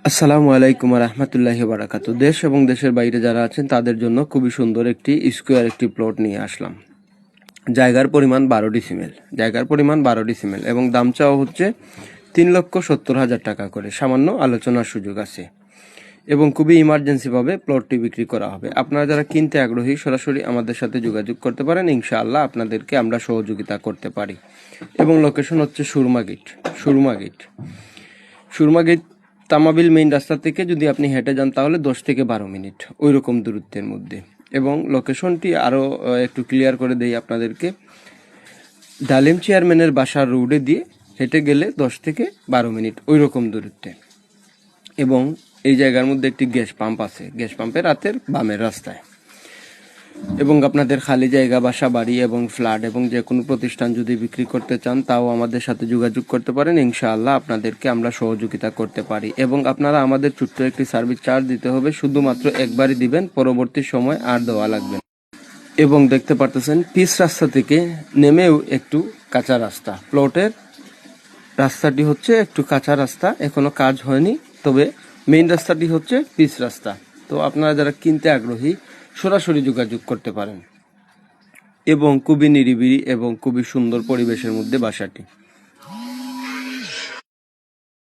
আসসালামু আলাইকুম রহমতুল্লাহি বারাকাতু। দেশ এবং দেশের বাইরে যারা আছেন তাদের জন্য খুবই সুন্দর একটি স্কোয়ার একটি প্লট নিয়ে আসলাম। জায়গার পরিমাণ 12 ডিসিমেল এবং দাম চাওয়া হচ্ছে 3,70,000 টাকা করে। সামান্য আলোচনার সুযোগ আছে এবং খুবই ইমার্জেন্সিভাবে প্লটটি বিক্রি করা হবে। আপনারা যারা কিনতে আগ্রহী সরাসরি আমাদের সাথে যোগাযোগ করতে পারেন, ইনশাআল্লাহ আপনাদেরকে আমরা সহযোগিতা করতে পারি। এবং লোকেশন হচ্ছে সুরমা গেট তামাবিল মেইন রাস্তা থেকে যদি আপনি হেঁটে যান তাহলে 10 থেকে 12 মিনিট ওই রকম দূরত্বের মধ্যে। এবং লোকেশনটি আরও একটু ক্লিয়ার করে দেই আপনাদেরকে। ডালিম চেয়ারম্যানের বাসার রোডে দিয়ে হেঁটে গেলে 10 থেকে 12 মিনিট ওই রকম দূরত্বে। এবং এই জায়গার মধ্যে একটি গ্যাস পাম্প আছে, গ্যাস পাম্পের রাতের বামের রাস্তায়। এবং আপনাদের খালি জায়গা, বাসা বাড়ি এবং ফ্ল্যাট এবং যে কোনো প্রতিষ্ঠান যদি বিক্রি করতে চান তাও আমাদের সাথে যোগাযোগ করতে পারেন, ইনশাআল্লাহ আপনাদেরকে আমরা সহযোগিতা করতে পারি। এবং আপনারা আমাদের ছোট্ট একটি সার্ভিস চার্জ দিতে হবে, শুধুমাত্র একবারই দিবেন, পরবর্তী সময় আর দেওয়া লাগবে না। এবং দেখতে পারতেছেন পিচ রাস্তা থেকে নেমেও একটু কাঁচা রাস্তা, প্লটের রাস্তাটি হচ্ছে একটু কাঁচা রাস্তা, এখনো কাজ হয়নি, তবে মেইন রাস্তাটি হচ্ছে পিচ রাস্তা। তো আপনারা যারা কিনতে আগ্রহী সরাসরি যোগাযোগ করতে পারেন। এবং খুবই নিরিবিলি এবং খুবই সুন্দর পরিবেশের মধ্যে বাসাটি।